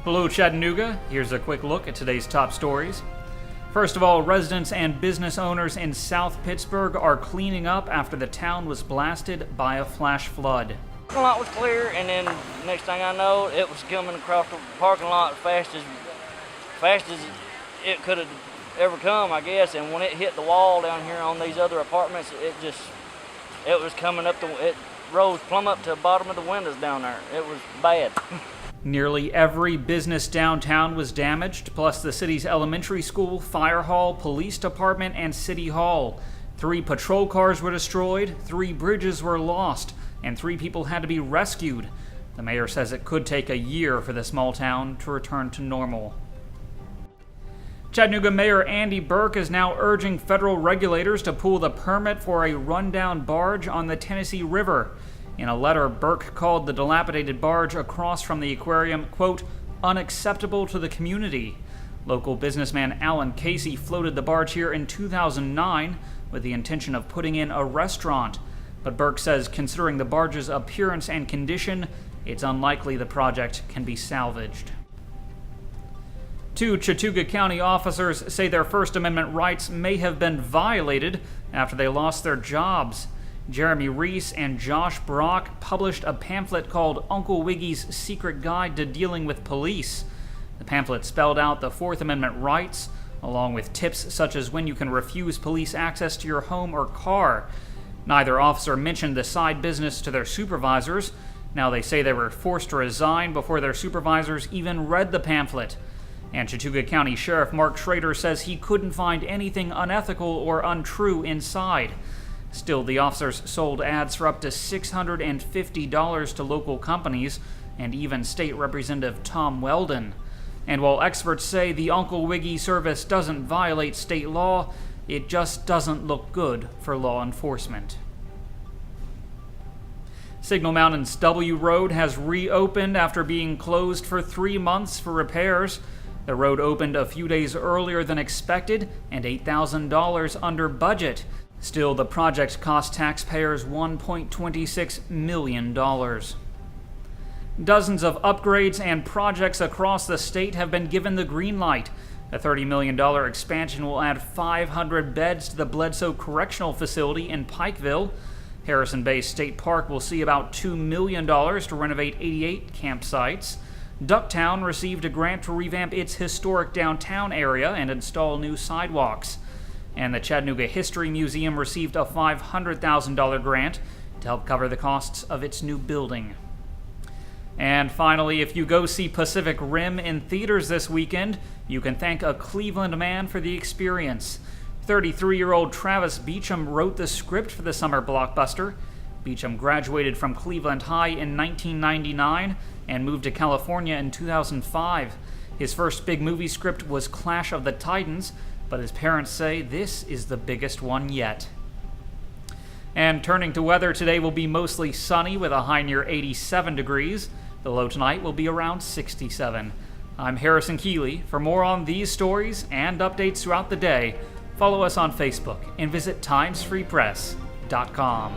Hello, Chattanooga. Here's a quick look at today's top stories. First of all, residents and business owners in South Pittsburg are cleaning up after the town was blasted by a flash flood. The parking lot was clear, and then next thing I know, it was coming across the parking lot fast as it could have ever come, I guess. And when it hit the wall down here on these other apartments, it was coming up it rose plumb up to the bottom of the windows down there. It was bad. Nearly every business downtown was damaged, plus the city's elementary school, fire hall, police department, and city hall. 3 patrol cars were destroyed, 3 bridges were lost, and 3 people had to be rescued. The mayor says it could take a year for the small town to return to normal. Chattanooga Mayor Andy Berke is now urging federal regulators to pull the permit for a rundown barge on the Tennessee River. In a letter, Berke called the dilapidated barge across from the aquarium, quote, unacceptable to the community. Local businessman Alan Casey floated the barge here in 2009 with the intention of putting in a restaurant. But Berke says considering the barge's appearance and condition, it's unlikely the project can be salvaged. 2 Chattanooga County officers say their First Amendment rights may have been violated after they lost their jobs. Jeremy Reese and Josh Brock published a pamphlet called Uncle Wiggies' Secret Guide to Dealing with Police. The pamphlet spelled out the Fourth Amendment rights, along with tips such as when you can refuse police access to your home or car. Neither officer mentioned the side business to their supervisors. Now they say they were forced to resign before their supervisors even read the pamphlet. And Chattanooga County Sheriff Mark Schrader says he couldn't find anything unethical or untrue inside. Still, the officers sold ads for up to $650 to local companies and even State Representative Tom Weldon. And while experts say the Uncle Wiggy service doesn't violate state law, it just doesn't look good for law enforcement. Signal Mountain's W Road has reopened after being closed for 3 months for repairs. The road opened a few days earlier than expected and $8,000 under budget. Still, the project cost taxpayers $1.26 million. Dozens of upgrades and projects across the state have been given the green light. A $30 million expansion will add 500 beds to the Bledsoe Correctional Facility in Pikeville. Harrison Bay State Park will see about $2 million to renovate 88 campsites. Ducktown received a grant to revamp its historic downtown area and install new sidewalks. And the Chattanooga History Museum received a $500,000 grant to help cover the costs of its new building. And finally, if you go see Pacific Rim in theaters this weekend, you can thank a Cleveland man for the experience. 33-year-old Travis Beecham wrote the script for the summer blockbuster. Beecham graduated from Cleveland High in 1999 and moved to California in 2005. His first big movie script was Clash of the Titans, but his parents say this is the biggest one yet. And turning to weather, today will be mostly sunny with a high near 87 degrees. The low tonight will be around 67. I'm Harrison Keeley. For more on these stories and updates throughout the day, follow us on Facebook and visit timesfreepress.com.